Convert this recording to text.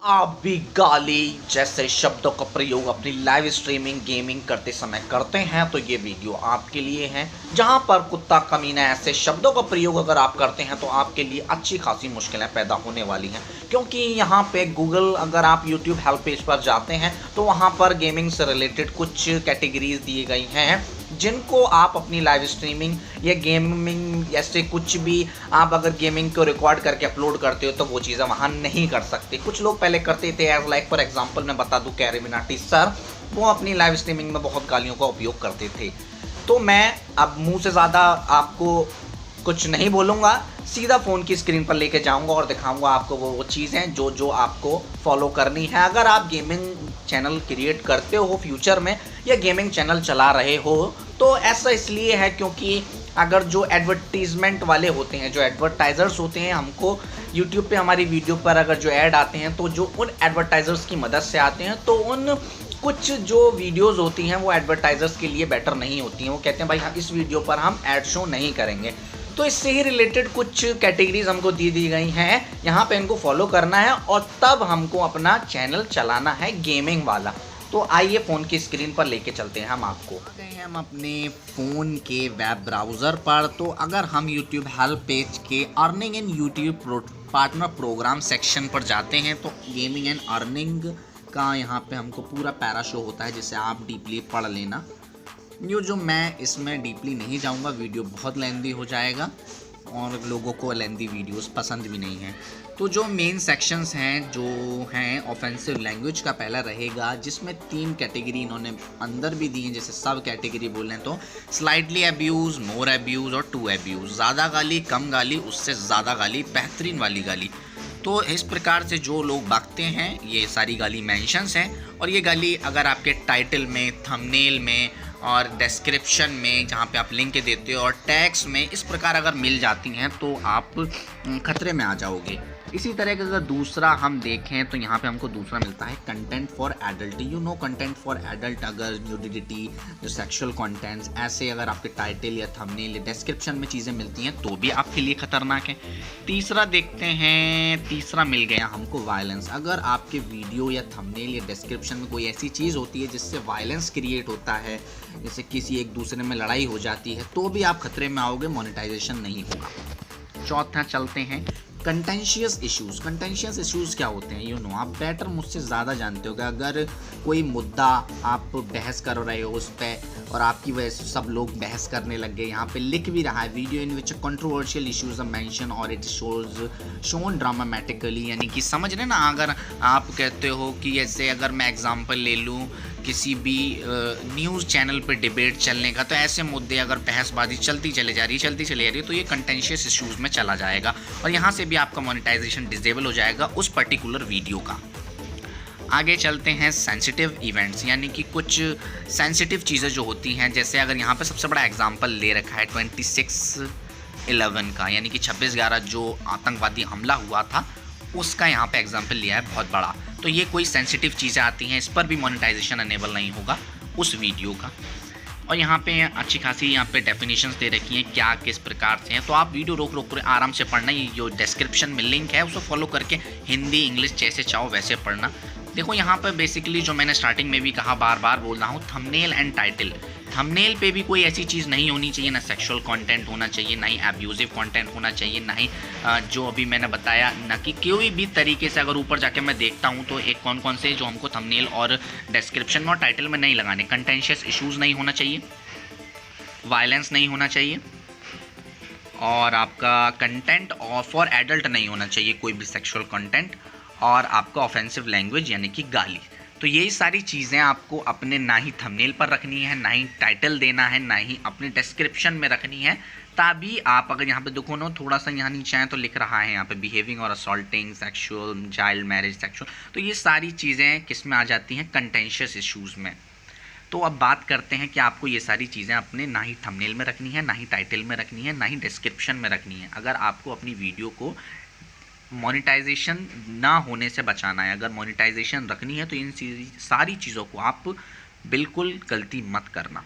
आप भी गाली जैसे शब्दों का प्रयोग अपनी लाइव स्ट्रीमिंग गेमिंग करते समय करते हैं तो ये वीडियो आपके लिए है। जहां पर कुत्ता कमीना ऐसे शब्दों का प्रयोग अगर आप करते हैं तो आपके लिए अच्छी खासी मुश्किलें पैदा होने वाली हैं, क्योंकि यहां पे गूगल अगर आप यूट्यूब हेल्प पेज पर जाते हैं तो वहां पर गेमिंग से रिलेटेड कुछ कैटेगरीज दी गई हैं जिनको आप अपनी लाइव स्ट्रीमिंग या गेमिंग जैसे कुछ भी आप अगर गेमिंग को रिकॉर्ड करके अपलोड करते हो तो वो चीज़ें वहाँ नहीं कर सकते। कुछ लोग पहले करते थे, एज लाइक फॉर एग्जांपल मैं बता दूं कैरिमिनाटी सर, वो अपनी लाइव स्ट्रीमिंग में बहुत गालियों का उपयोग करते थे। तो मैं अब मुंह से ज़्यादा आपको कुछ नहीं बोलूँगा, सीधा फ़ोन की स्क्रीन पर लेके जाऊँगा और दिखाऊँगा आपको वो चीज़ें जो आपको फॉलो करनी है। अगर आप गेमिंग चैनल क्रिएट करते हो फ्यूचर में या गेमिंग चैनल चला रहे हो तो ऐसा इसलिए है क्योंकि अगर जो एडवर्टीज़मेंट वाले होते हैं, जो एडवर्टाइज़र्स होते हैं, हमको यूट्यूब पे हमारी वीडियो पर अगर जो ऐड आते हैं तो जो उन एडवर्टाइज़र्स की मदद से आते हैं तो उन कुछ जो वीडियोस होती हैं वो एडवर्टाइज़र्स के लिए बेटर नहीं होती हैं। वो कहते हैं भाई हाँ, इस वीडियो पर हम ऐड शो नहीं करेंगे। तो इससे ही रिलेटेड कुछ कैटेगरीज हमको दी गई हैं, यहाँ पे इनको फॉलो करना है और तब हमको अपना चैनल चलाना है गेमिंग वाला। तो आइए फ़ोन की स्क्रीन पर लेके चलते हैं हम आपको। आ गए हैं हम अपने फ़ोन के वेब ब्राउज़र पर। तो अगर हम यूट्यूब हेल्प पेज के earning and YouTube partner program section पर जाते हैं तो गेमिंग एंड अर्निंग का यहाँ पे हमको पूरा पैरा शो होता है, जिसे आप डीपली पढ़ लेना। जो मैं इसमें डीपली नहीं जाऊँगा, वीडियो बहुत लेंदी हो जाएगा और लोगों को लेंदी वीडियोस पसंद भी नहीं है। तो जो मेन सेक्शंस हैं जो हैं ऑफेंसिव लैंग्वेज का पहला रहेगा, जिसमें 3 कैटेगरी इन्होंने अंदर भी दी हैं। जैसे सब कैटेगरी बोल रहे हैं तो स्लाइटली अब्यूज़, मोर अब्यूज़ और टू अब्यूज़, ज़्यादा गाली, कम गाली, उससे ज़्यादा गाली, बेहतरीन वाली गाली। तो इस प्रकार से जो लोग भागते हैं ये सारी गाली मेंशंस हैं और ये गाली अगर आपके टाइटल में, थंबनेल में और डिस्क्रिप्शन में जहाँ पे आप लिंक देते हो और टैग्स में इस प्रकार अगर मिल जाती हैं तो आप खतरे में आ जाओगे। इसी तरह का अगर दूसरा हम देखें तो यहाँ पे हमको दूसरा मिलता है content for adult. Content for adult, अगर न्यूडिटी, जो सेक्सुअल कंटेंट्स, ऐसे अगर आपके टाइटल या थंबनेल या डिस्क्रिप्शन में चीज़ें मिलती हैं तो भी आपके लिए खतरनाक है। तीसरा देखते हैं, तीसरा मिल गया हमको वायलेंस। अगर आपके वीडियो या थंबनेल या डिस्क्रिप्शन में कोई ऐसी चीज़ होती है जिससे वायलेंस क्रिएट होता है, जैसे किसी एक दूसरे में लड़ाई हो जाती है, तो भी आप खतरे में आओगे, मोनेटाइजेशन नहीं होगा। चौथा चलते हैं कंटेंशियस इश्यूज़। कंटेंशियस इश्यूज़ क्या होते हैं? आप बेटर मुझसे ज़्यादा जानते हो कि अगर कोई मुद्दा आप बहस कर रहे हो उस पर और आपकी वजह से सब लोग बहस करने लग गए, यहाँ पे लिख भी रहा है video in which controversial issues are mention और इट शोन ड्रामेटिकली, यानी कि समझ रहे ना। अगर आप कहते हो कि जैसे अगर मैं एग्जांपल ले लूँ किसी भी न्यूज़ चैनल पर डिबेट चलने का, तो ऐसे मुद्दे अगर बहसबाजी चलती चली जा रही है तो ये कंटेंशियस इश्यूज़ में चला जाएगा और यहाँ से भी आपका मोनेटाइजेशन डिसेबल हो जाएगा उस पर्टिकुलर वीडियो का। आगे चलते हैं सेंसिटिव इवेंट्स, यानी कि कुछ सेंसिटिव चीज़ें जो होती हैं। जैसे अगर यहाँ पे सबसे बड़ा एग्जांपल ले रखा है 26/11 का, यानी कि 26/11 जो आतंकवादी हमला हुआ था उसका यहाँ पे एग्जांपल लिया है बहुत बड़ा। तो ये कोई सेंसिटिव चीज़ें आती हैं, इस पर भी मोनेटाइजेशन अनेबल नहीं होगा उस वीडियो का। और यहाँ पे अच्छी खासी यहाँ पे डेफिनेशंस दे रखी हैं क्या किस प्रकार से हैं। तो आप वीडियो रोक रोक कर आराम से पढ़ना, ये जो डिस्क्रिप्शन में लिंक है उसे फॉलो करके हिंदी इंग्लिश जैसे चाहो वैसे पढ़ना। देखो यहाँ पर बेसिकली जो मैंने स्टार्टिंग में भी कहा, बार बार बोल रहा हूँ, थंबनेल एंड टाइटल। थंबनेल पे भी कोई ऐसी चीज़ नहीं होनी चाहिए, ना सेक्सुअल कंटेंट होना चाहिए, ना ही एब्यूजिव कंटेंट होना चाहिए, ना ही जो अभी मैंने बताया, ना कि कोई भी तरीके से। अगर ऊपर जाके मैं देखता हूँ तो एक कौन कौन से जो हमको थंबनेल और डिस्क्रिप्शन में और टाइटल में नहीं लगाने, कंटेंशियस इश्यूज़ नहीं होना चाहिए, वायलेंस नहीं होना चाहिए और आपका कंटेंट और फॉर एडल्ट नहीं होना चाहिए कोई भी सेक्सुअल कंटेंट, और आपका ऑफेंसिव लैंग्वेज यानी कि गाली। तो यही सारी चीज़ें आपको अपने ना ही थंबनेल पर रखनी है, ना ही टाइटल देना है, ना ही अपने डिस्क्रिप्शन में रखनी है। तभी आप अगर यहाँ पे देखो ना, थोड़ा सा यहाँ नीचे आए तो लिख रहा है यहाँ पे बिहेविंग और assaulting, sexual, child marriage, sexual. तो ये सारी चीज़ें किस में आ जाती हैं? कंटेंशियस इश्यूज़ में। तो अब बात करते हैं कि आपको ये सारी चीज़ें अपने ना ही थंबनेल में रखनी है, ना ही टाइटल में रखनी है, ना ही डिस्क्रिप्शन में रखनी है। अगर आपको अपनी वीडियो को मोनेटाइजेशन ना होने से बचाना है, अगर मोनेटाइजेशन रखनी है तो इन सारी चीज़ों को आप बिल्कुल गलती मत करना।